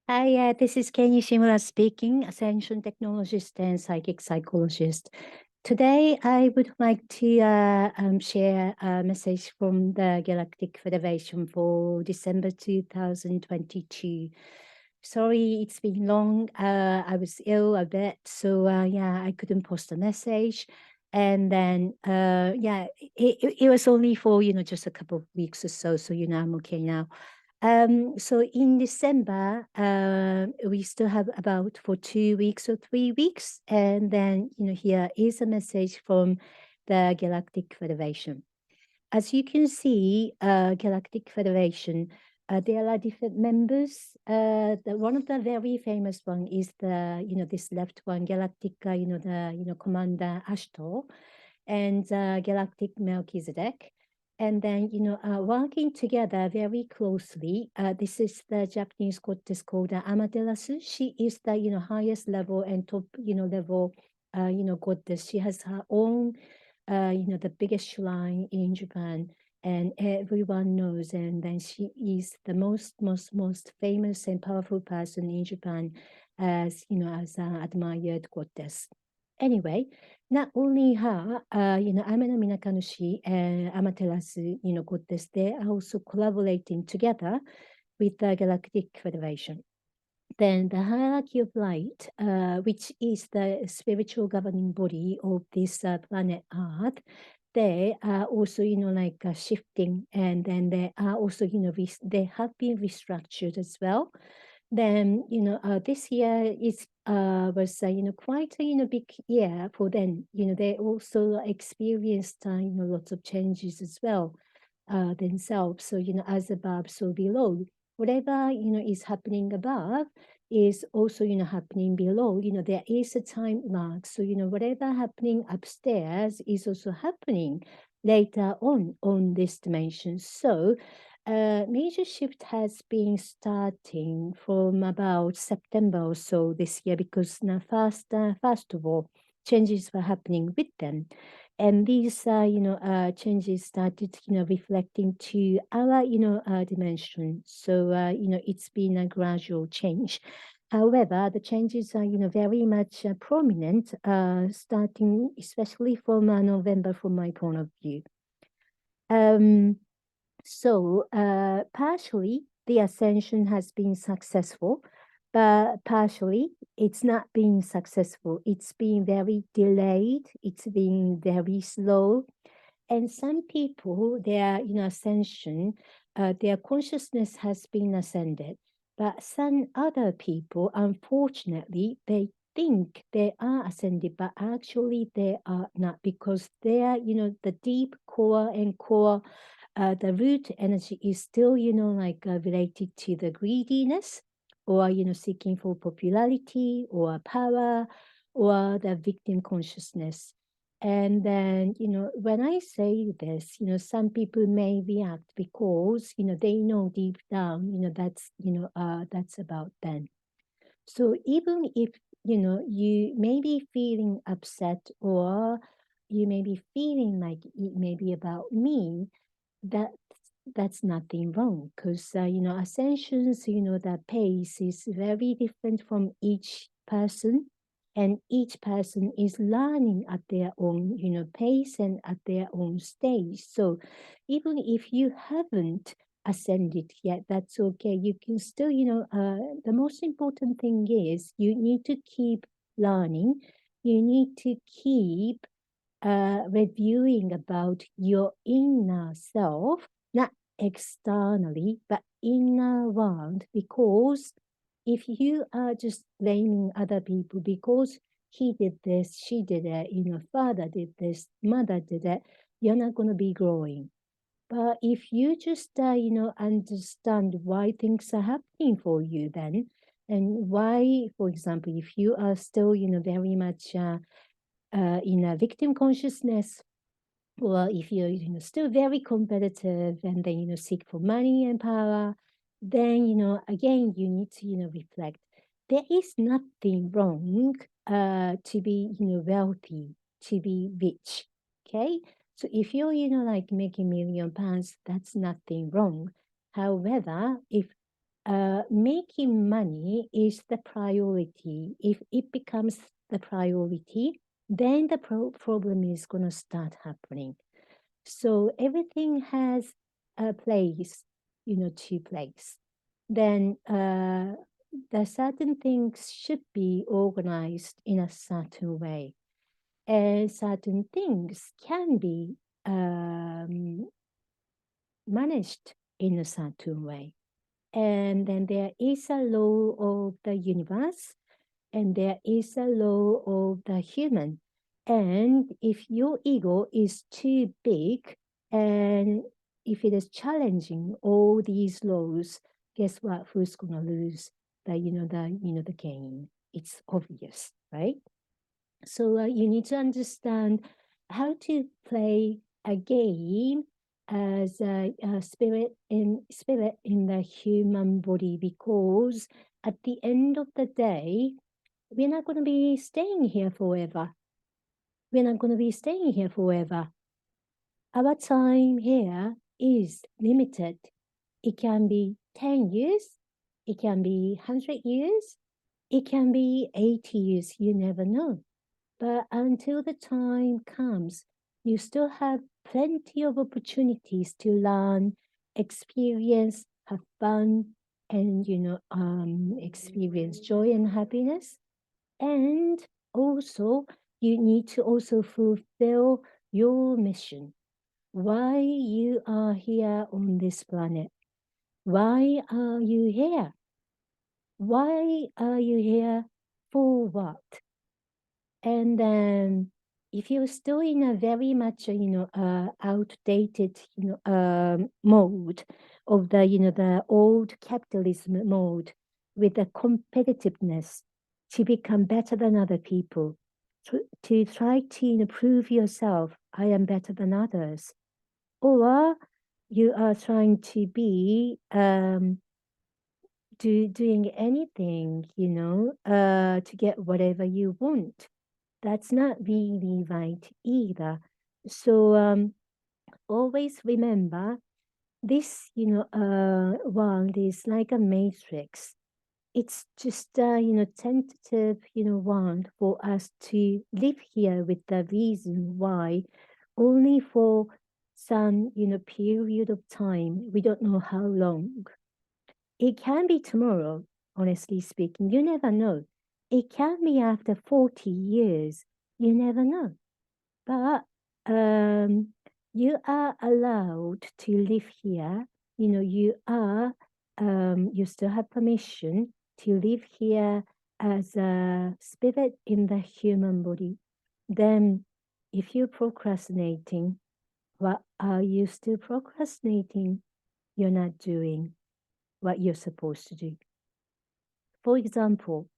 Hi, this is Ken Shimura speaking, Ascension Technologist and Psychic Psychologist. Today, I would like to share a message from the Galactic Federation for December 2022. Sorry, it's been long. I was ill a bit, so yeah, I couldn't post a message. And then, yeah, it was only for, just a couple of weeks or so. So, I'm okay now. So in December, we still have about for 2 weeks or 3 weeks. And then, here is a message from the Galactic Federation. As you can see, Galactic Federation, there are different members. One of the very famous one is this left one, Galactic, Commander Ashtor and Galactic Melchizedek. And then, working together very closely, this is the Japanese goddess called Amaterasu. She is the, highest level and top, level, goddess. She has her own, the biggest shrine in Japan, and everyone knows. And then she is the most famous and powerful person in Japan, as as an admired goddess. Anyway, not only her, Amena Minakanushi and Amaterasu, goddess, they are also collaborating together with the Galactic Federation. Then the hierarchy of light, which is the spiritual governing body of this planet Earth, they are also, shifting, and then they are also, they have been restructured as well. Then, this year is was quite a big year for them. They also experienced lots of changes as well themselves. So as above, so below. Whatever is happening above is also happening below. There is a time lag. So whatever happening upstairs is also happening later on this dimension. So major shift has been starting from about September or so this year, because now first of all, changes were happening with them. And these, changes started, reflecting to our, dimension. So, it's been a gradual change. However, the changes are, very much prominent, starting especially from November, from my point of view. Um, so, partially, the ascension has been successful, but partially, it's not been successful. It's been very delayed. It's been very slow. And some people, their ascension, their consciousness has been ascended. But some other people, unfortunately, they think they are ascended, but actually they are not, because they are, the deep core and core, the root energy is still, related to the greediness, or, seeking for popularity or power, or the victim consciousness. And then, when I say this, some people may react because, they know deep down, that's about them. So even if, you may be feeling upset, or you may be feeling like it may be about me, that that's nothing wrong, because ascensions, the pace is very different from each person, and each person is learning at their own pace and at their own stage. So even if you haven't ascended yet, that's okay. You can still, the most important thing is you need to keep learning. You need to keep reviewing about your inner self, not externally, but inner world. Because if you are just blaming other people because he did this, she did it, father did this, mother did it, you're not going to be growing. But if you just, understand why things are happening for you then, and why, for example, if you are still, very much in a victim consciousness, or if you're still very competitive, and then seek for money and power, then again you need to reflect. There is nothing wrong to be wealthy, to be rich. Okay, so if you're like making £1 million, that's nothing wrong. However, if making money is the priority. If it becomes the priority, then the problem is going to start happening. So everything has a place, to place. Then the certain things should be organized in a certain way. And certain things can be managed in a certain way. And then there is a law of the universe, and there is a law of the human. And if your ego is too big, and if it is challenging all these laws, guess what? Who's gonna lose the game? It's obvious, right? So you need to understand how to play a game as a spirit in the human body, because at the end of the day, we're not going to be staying here forever. We're not going to be staying here forever. Our time here is limited. It can be 10 years, it can be 100 years, it can be 80 years, you never know. But until the time comes, you still have plenty of opportunities to learn, experience, have fun, and experience joy and happiness. And also, you need to also fulfill your mission. Why you are here on this planet? Why are you here? Why are you here? For what? And then if you're still in a very much, outdated, mode of the old capitalism mode with the competitiveness to become better than other people, to try to prove yourself, I am better than others. Or you are trying to be doing anything, to get whatever you want. That's not really right either. So always remember this, world is like a matrix. It's just a, tentative, world for us to live here with the reason why, only for some, period of time. We don't know how long. It can be tomorrow, honestly speaking. You never know. It can be after 40 years. You never know. But you are allowed to live here. You still have permission to live here as a spirit in the human body. Then, if you're procrastinating, what are you still procrastinating? You're not doing what you're supposed to do. For example,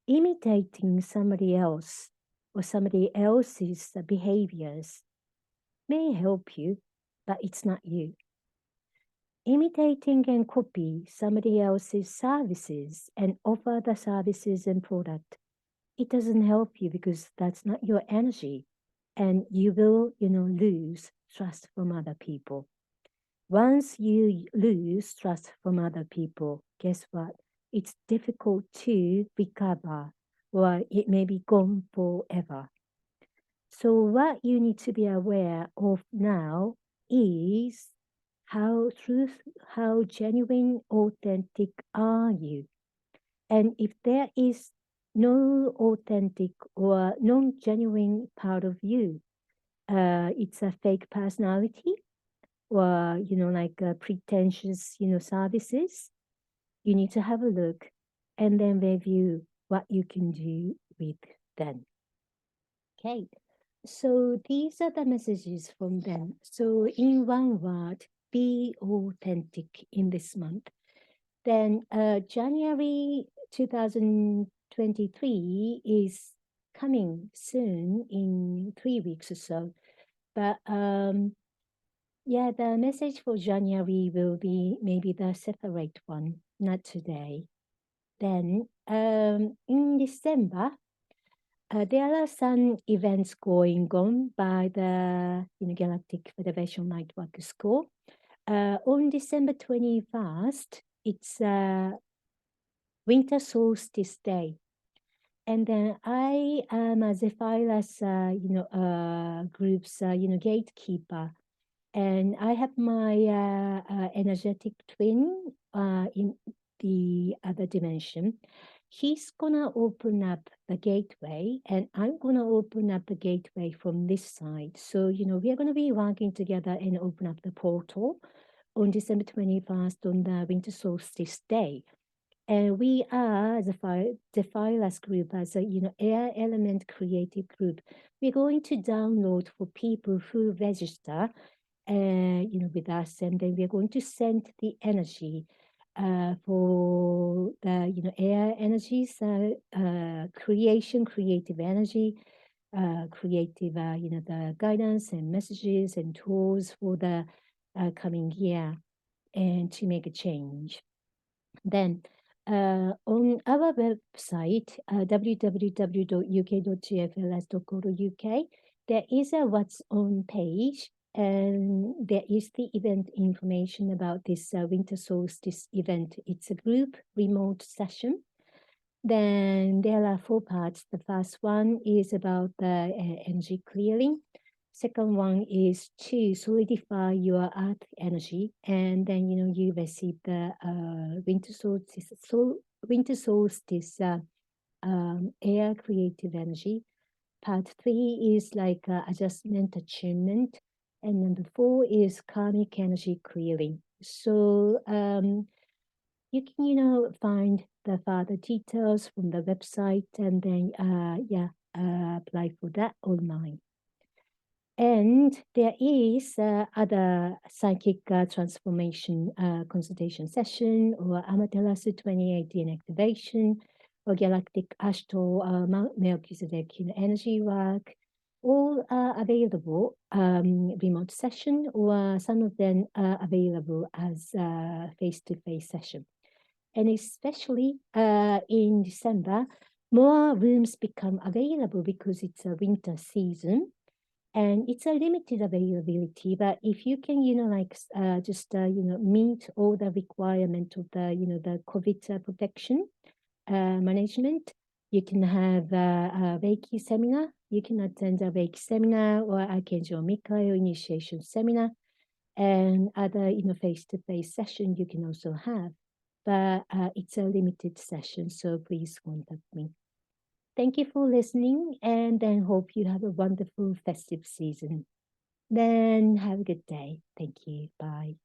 imitating somebody else or somebody else's behaviors may help you, but it's not you. Imitating and copy somebody else's services and offer the services and product, it doesn't help you because that's not your energy, and you will, lose trust from other people. Once you lose trust from other people, guess what? It's difficult to recover, or it may be gone forever. So what you need to be aware of now is how genuine, authentic are you? And if there is no authentic or non-genuine part of you, it's a fake personality, or like pretentious services, you need to have a look and then review what you can do with them. Okay, so these are the messages from them. So in one word, be authentic in this month. Then January 2023 is coming soon in 3 weeks or so. But yeah, the message for January will be maybe the separate one, not today. Then in December, there are some events going on by the Galactic Federation Lightwork School. On December 21st, it's Winter Solstice Day. And then I am a Zephyrus, group's, gatekeeper. And I have my energetic twin in the other dimension. He's gonna open up the gateway, and I'm gonna open up the gateway from this side. So, we are gonna be working together and open up the portal on December 21st on the winter solstice day. And we are the Phylus group as a air element creative group. We're going to download for people who register with us, and then we're going to send the energy for the air energies, creation, creative energy, creative the guidance and messages and tools for the coming year, and to make a change. Then on our website, www.uk.gfls.co.uk, there is a What's On page, and there is the event information about this winter solstice event. It's a group remote session. Then there are 4 parts. The first one is about the energy clearing. Second one is to solidify your earth energy, and then you receive the winter solstice air creative energy. Part 3 is like adjustment attunement, and number 4 is karmic energy clearing. So you can find the further details from the website, and then apply for that online. And there is other psychic transformation consultation session, or Amaterasu 2018 activation, or Galactic Astral Mount Melchizedek energy work. All are available remote session, or some of them are available as face-to-face session. And especially in December, more rooms become available because it's a winter season. And it's a limited availability, but if you can, meet all the requirement of the COVID protection management, you can have a Reiki seminar. You can attend a Reiki seminar or Archangel Michael initiation seminar, and other, face-to-face session you can also have. But it's a limited session, so please contact me. Thank you for listening, and then hope you have a wonderful festive season. Then have a good day. Thank you. Bye.